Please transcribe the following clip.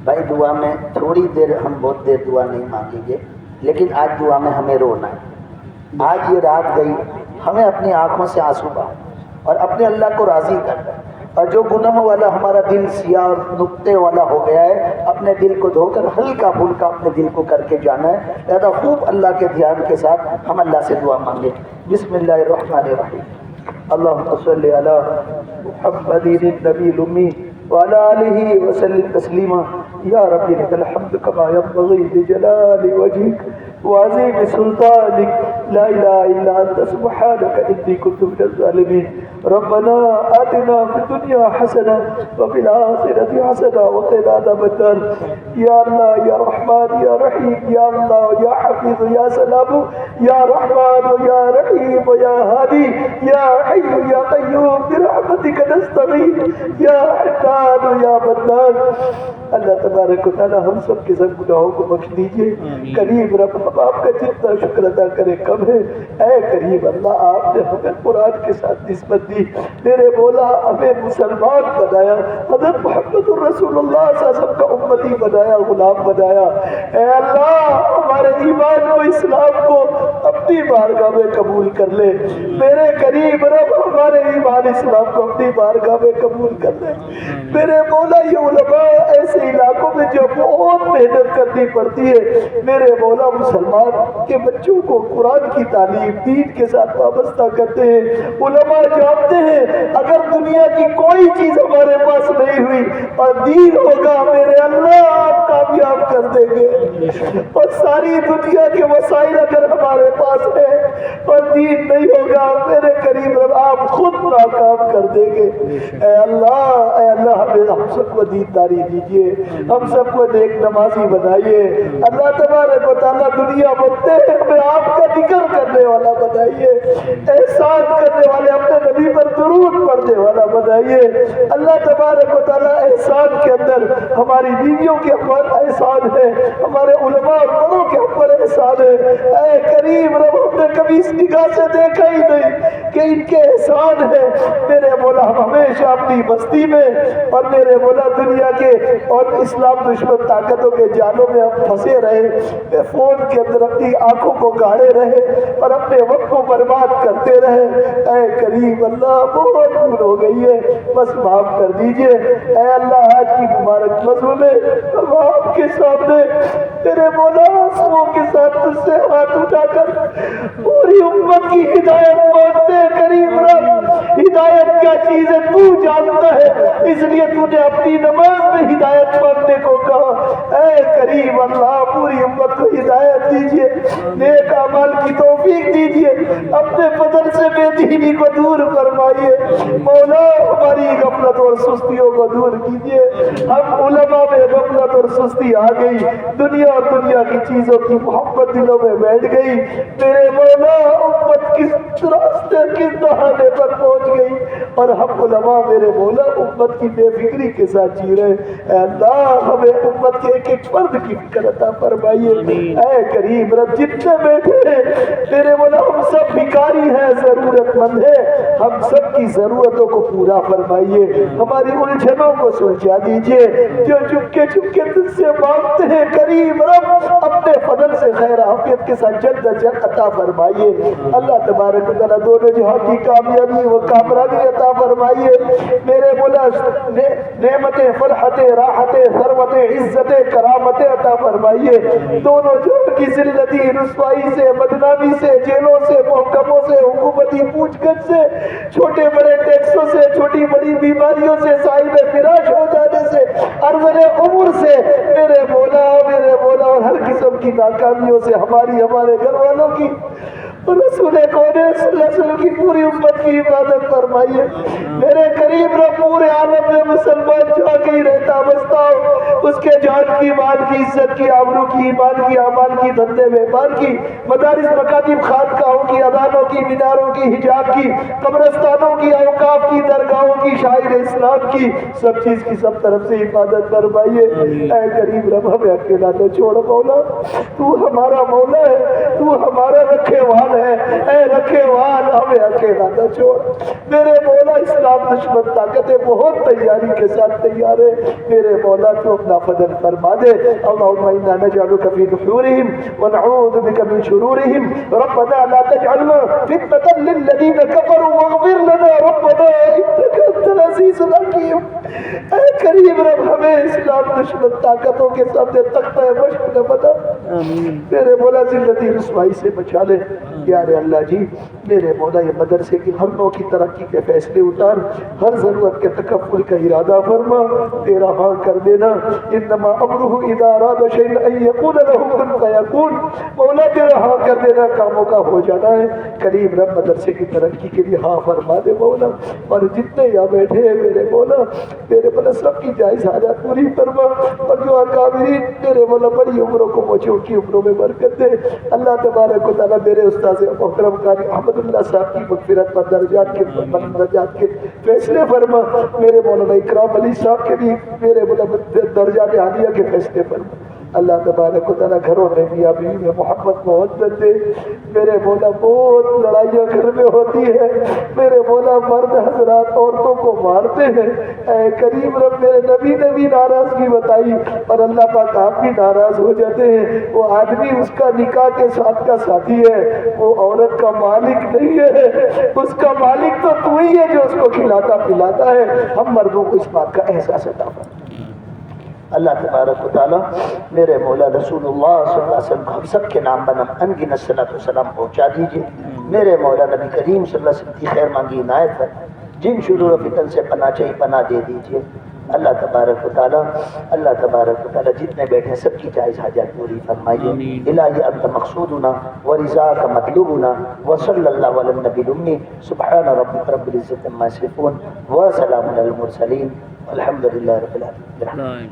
بھائی دعا میں تھوڑی دیر، ہم بہت دیر دعا نہیں مانگیں گے، لیکن آج دعا میں ہمیں رونا ہے۔ آج یہ رات گئی، ہمیں اپنی آنکھوں سے آنسو بہا اور اپنے اللہ کو راضی کرنا، اور جو گناہوں والا ہمارا دل سیاہ اور نقطے والا ہو گیا ہے، اپنے دل کو دھو کر ہلکا پھلکا اپنے دل کو کر کے جانا ہے۔ لہذا خوب اللہ کے دھیان کے ساتھ ہم اللہ سے دعا مانگیں۔ بسم اللہ الرحمن الرحیم۔ اللہم صلی علی محمد النبی الامی وعلی آلہ وسلم تسلیما۔ یا رب لک الحمد کما ینبغی لجلال وجہک وعظیم سلطانک، لا الہ الا انت سبحانک انی کنت من الظالمین۔ ربنا آتنا فی الدنیا حسنہ وفی الآخرۃ حسنہ وقنا عذاب النار۔ یا اللہ یا رحمان یا رحیم، یا اللہ یا حفیظ یا سلام، یا رحمان یا رحیم یا ہادی، یا حی یا قیوم برحمتک نستغیث، یا حنان یا منان۔ اللہ تبارک و تعالی ہم سب کے سب گناہوں کو بخش دیجئے۔ کریم رب، ہم آپ کا جتنا شکر ادا کرے کم ہے۔ اے کریم اللہ، آپ نے ہمیں قرآن کے ساتھ نسبت دی، میرے مولا ہمیں مسلمان بنایا، حضرت محمد الرسول اللہ صلی اللہ علیہ وسلم کا امتی بنایا، غلام بنایا۔ اے اللہ، ہمارے ایمان کو، اسلام کو اپنی بارگاہ میں قبول کر لے۔ میرے کریم رب، ہمارے ایمان اسلام کو اپنی بارگاہ میں قبول کر لے۔ میرے مولا، یہ علماء ایسے علاقوں میں جو بہت محنت کرنی پڑتی ہے، میرے مولا مسلمان کے بچوں کو قرآن کی تعلیم دین کے ساتھ وابستہ کرتے ہیں۔ علماء جانتے ہیں اگر دنیا کی کوئی چیز ہمارے پاس نہیں ہوئی اور دین ہوگا، میرے اللہ آپ کامیاب کر دیں گے۔ اور ساری دنیا کے وسائل اگر ہمارے پاس ہے اور دین نہیں ہوگا، میرے قریب آپ خود ناکام کر دیں گے۔ اے اللہ، اے اللہ، ہم سب کو دینداری دیجیے، ہم سب کو نیک نمازی بنائیے۔ اللہ تبارک و تعالیٰ دنیا بنتے ہیں ہمیں آپ کا ذکر کرنے والا بنائیے، احسان کرنے والے، اپنے نبی پر درود پڑھنے والا بنائیے۔ اللہ تبارک و تعالیٰ احسان کے اندر ہماری بیویوں کے اوپر احسان ہے، ہمارے علماء اور بڑوں کے اوپر احسان ہے۔ اے کریم رب، ہم نے کبھی اس نگاہ سے دیکھا ہی نہیں کہ ان کے احسان ہے۔ میرے مولا، ہم ہمیشہ اپنی بستی میں اور میرے مولا دنیا کے اور اسلام دشمن طاقتوں کے جالوں میں ہم پھنسے رہے، فون کے اندر اپنی آنکھوں کو گاڑے رہے اور اپنے وقت کو برباد کرتے رہے۔ اے کریم اللہ، بہت دور ہو گئی ہے، بس معاف کر دیجئے۔ اے اللہ، آج کی مبارک مذہب میں ہم آپ کے سامنے تیرے مولا آنسوؤں کے ساتھ تجھ سے ہاتھ اٹھا کر پوری امت کی ہدایت مانگتے ہیں۔ کریم رب، ہدایت کیا چیز ہے تو جانتا ہے، اس لیے تو نے اپنی نماز میں ہدایت مانگنے کو کہا۔ اے کریم اللہ، پوری امت کو ہدایت دیجئے، نیک اعمال کی توفیق دیجئے، اپنے فضل سے بے دینی کو دور فرمائیے۔ مولا، ہماری غفلت اور سستیوں کو دور کیجئے۔ ہم علماء میں غفلت اور سستی آ گئی، دنیا اور دنیا کی چیزوں کی محبت دلوں میں بیٹھ گئی۔ میرے مولا، امت کس راستے، کس دہانے پر پہنچ گئی، اور ہم علماء میرے مولا امت کی بے فکری کے ساتھ جی رہے۔ اے اللہ، ہمیں امت کے ایک ایک فرد کی فکر عطا فرمائیے۔ اے کریم رب، جتنے بیٹھے ہیں میرے مولا، ہم سب بھکاری ہیں، ضرورت مند ہیں، ہم سب کی ضرورتوں کو پورا فرمائیے، ہماری الجھنوں کو سلجھا دیجئے۔ جو چپکے چپکے تجھ سے مانگتے ہیں کریم رب، اپنے فضل سے خیر عافیت کے ساتھ جلد از جلد عطا فرمائیے۔ اللہ تبارک و تعالیٰ دونوں جہاں کی کامیابی و کامرانی عطا فرمائیے۔ میرے مولا، نعمتیں، فرحتیں، راحتیں، ثروتیں، عزتیں، کرامتیں عطا فرمائیے۔ دونوں جہاں کی ذلتی، رسوائی سے، بدنامی سے، جیلوں سے، محکموں سے، حکومتی پوچھ گچھ سے، چھوٹے بڑے ٹیکسوں سے، چھوٹی بڑی بیماریوں سے، صاحب فراش ہو جانے سے، ارذل عمر سے، میرے مولا اور ہر قسم کی ناکامیوں سے ہماری، ہمارے گھر والوں کی، رسول کون صلی اللہ علیہ وسلم کی پوری امت کی حفاظت فرمائیے۔ میرے قریب رب، پورے عالم میں مسلمان جو کہیں رہتا بستا ہو، اس کے جان کی، مال کی، عزت کی، آبرو کی، ایمان کی، اعمال کی، دھندے ویپار کی، مدارس، مکاتب، خانقاہوں کی، اذانوں کی، میناروں کی، حجاب کی، قبرستانوں کی، اوقاف کی، درگاہوں کی، شاعر اسلام کی، سب چیز کی سب طرف سے حفاظت فرمائیے۔ اے قریب رب، ہمیں اکیلا نہ چھوڑ مولا، تو ہمارا مولا ہے، تو ہمارا رکھے وال ہے۔ اے رکھے وال، ہمیں اکیلا نہ چھوڑ۔ میرے مولا، اسلام دشمن طاقتیں بہت تیاری کے ساتھ تیار ہے، میرے مولا تو اپنا عطا فضل فرما دے. اللهم انا نجعلك في نحورهم ونعوذ بك من شرورهم. ربنا لا تجعلنا فتنة للذين كفروا واغفر لنا ربنا انك انت العزيز الحكيم. اے کریم رب ہمیں اسلام دشمن طاقتوں کے سامنے تختہ مشق نہ بنا. میرے مولا ذلتی رسوائی سے بچا لے. پیارے اللہ جی میرے مولا یہ مدرسے کی ہر نوع کی ترقی کے فیصلے اتار, ہر ضرورت کے تکفل کا ارادہ فرما. تیرا ہاں کر دینا. انما امرہ اذا اراد شیئا ان یقول له کن فیکون. مولا تیرا ہاں کر دینا, کاموں کا ہو جانا ہے. کریم رب مدرسے کی ترقی کے لیے ہاں فرما دے مولا. اور جتنے یہاں بیٹھے ہیں میرے مولا میرے مولا سب کی جائز حاجات پوری فرما. اور جو اکابرین میرے مولا بڑی عمروں کو پہنچے ان کی عمروں میں برکت دے. اللہ تبارک و تعالیٰ میرے استاد محترم قاری احمد اللہ صاحب کی مغفرت پر درجات کے فیصلے فرما. میرے مولانا اکرام علی صاحب کے بھی میرے مولا درجات عالیہ کے فیصلے فرما. اللہ تبارک و تعالیٰ گھروں میں میاں بیوی میں محبت محبت دے. میرے مولا بہت لڑائیاں گھر میں ہوتی ہے. میرے مولا مرد حضرات عورتوں کو مارتے ہیں. اے کریم رب میرے نبی نے بھی ناراضگی بتائی اور اللہ پاک آپ بھی ناراض ہو جاتے ہیں. وہ آدمی اس کا نکاح کے ساتھ کا ساتھی ہے, وہ عورت کا مالک نہیں ہے. اس کا مالک تو تو ہی ہے جو اس کو کھلاتا پلاتا ہے. ہم مردوں کو اس بات کا احساس عطا فرما. اللہ تبارک و تعالیٰ میرے مولا رسول اللہ صلی اللہ علیہ وسلم کو ہم سب کے نام بنم انگنت صلاۃ والسلام پہنچا دیجیے. میرے مولا نبی کریم صلی اللہ علیہ وسلم کی خیر مانگی عنایت ہے. جن شرور و فتن سے پناہ چاہیے پناہ دے دیجیے. اللہ تبارک و تعالیٰ جتنے بیٹھے سب کی جائز حاجات پوری فرمائیے. الہی انت مقصودنا ورضاک مطلوبنا وصلی اللہ علی النبی المی. سبحان ربک رب العزت عما یصفون وسلام علی المرسلین والحمد للہ رب العالمین.